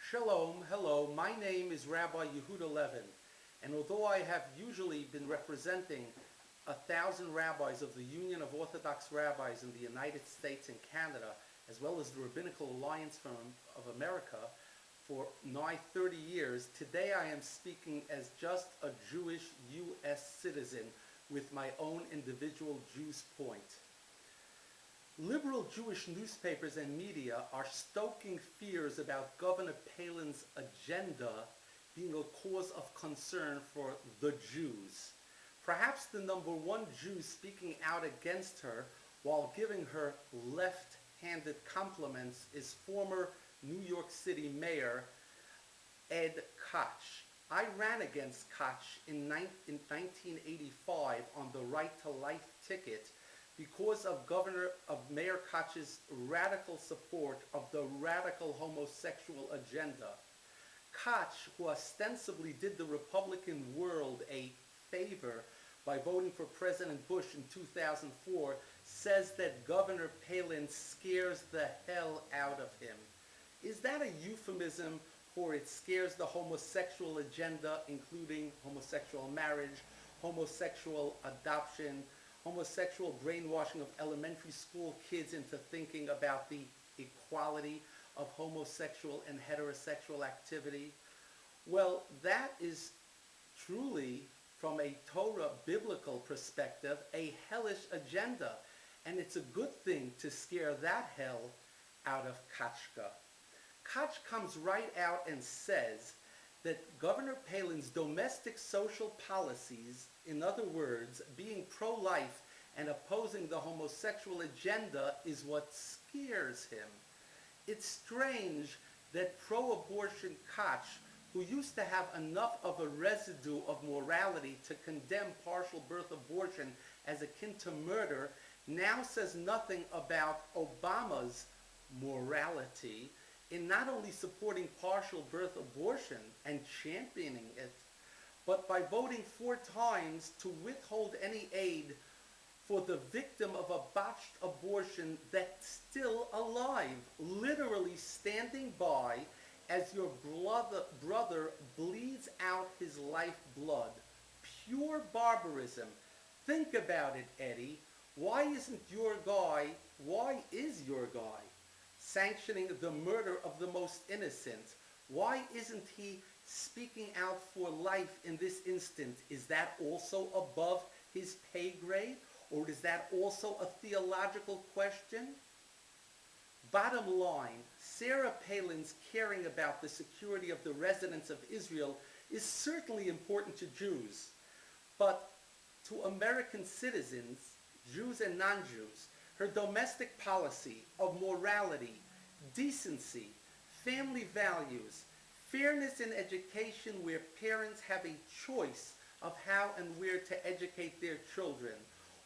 Shalom, hello, my name is Rabbi Yehuda Levin, and although I have usually been representing 1,000 rabbis of the Union of Orthodox Rabbis in the United States and Canada, as well as the Rabbinical Alliance of America, for nigh 30 years, today I am speaking as just a Jewish U.S. citizen with my own individual Jew's point. Liberal Jewish newspapers and media are stoking fears about Governor Palin's agenda being a cause of concern for the Jews. Perhaps the number one Jew speaking out against her while giving her left-handed compliments is former New York City Mayor Ed Koch. I ran against Koch in 1985 on the Right to Life ticket because of Mayor Koch's radical support of the radical homosexual agenda. Koch, who ostensibly did the Republican world a favor by voting for President Bush in 2004, says that Governor Palin scares the hell out of him. Is that a euphemism for it scares the homosexual agenda, including homosexual marriage, homosexual adoption, homosexual brainwashing of elementary school kids into thinking about the equality of homosexual and heterosexual activity? Well, that is truly, from a Torah biblical perspective, a hellish agenda, and it's a good thing to scare that hell out of Kochka. Koch comes right out and says that Governor Palin's domestic social policies, in other words, being pro-life and opposing the homosexual agenda, is what scares him. It's strange that pro-abortion Koch, who used to have enough of a residue of morality to condemn partial birth abortion as akin to murder, now says nothing about Obama's morality in not only supporting partial birth abortion and championing it, but by voting 4 times to withhold any aid for the victim of a botched abortion that's still alive, literally standing by as your brother bleeds out his lifeblood. Pure barbarism. Think about it, Eddie. Why is your guy sanctioning the murder of the most innocent? Why isn't he speaking out for life in this instant? Is that also above his pay grade? Or is that also a theological question? Bottom line, Sarah Palin's caring about the security of the residents of Israel is certainly important to Jews. But to American citizens, Jews and non-Jews, her domestic policy of morality, decency, family values, fairness in education where parents have a choice of how and where to educate their children,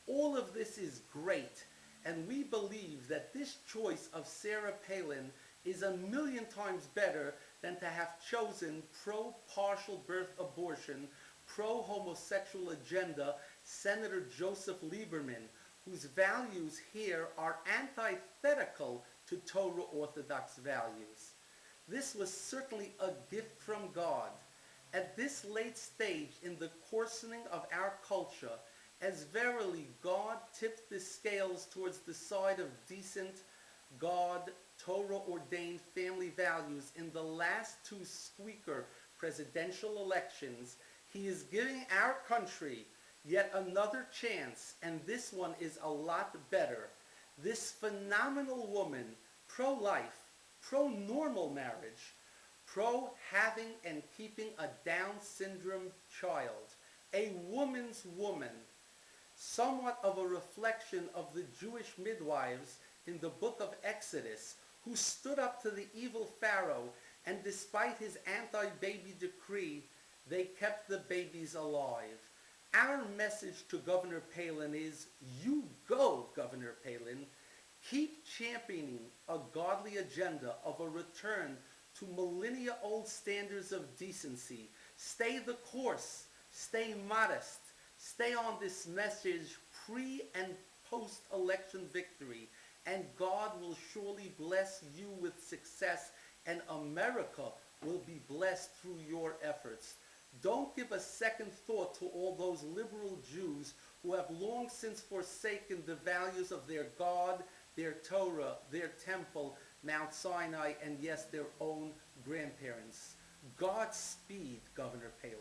all of this is great, and we believe that this choice of Sarah Palin is 1,000,000 times better than to have chosen pro-partial birth abortion, pro-homosexual agenda Senator Joseph Lieberman, whose values here are antithetical to Torah Orthodox values. This was certainly a gift from God. At this late stage in the coarsening of our culture, as verily God tipped the scales towards the side of decent, God, Torah-ordained family values in the last 2 squeaker presidential elections, he is giving our country yet another chance, and this one is a lot better. This phenomenal woman, pro-life, pro-normal marriage, pro-having and keeping a Down syndrome child, a woman's woman, somewhat of a reflection of the Jewish midwives in the book of Exodus, who stood up to the evil Pharaoh, and despite his anti-baby decree, they kept the babies alive. Our message to Governor Palin is, you go, Governor Palin. Keep championing a godly agenda of a return to millennia-old standards of decency. Stay the course. Stay modest. Stay on this message pre- and post-election victory, and God will surely bless you with success, and America will be blessed through your efforts. Don't give a second thought to all those liberal Jews who have long since forsaken the values of their God, their Torah, their temple, Mount Sinai, and yes, their own grandparents. Godspeed, Governor Palin.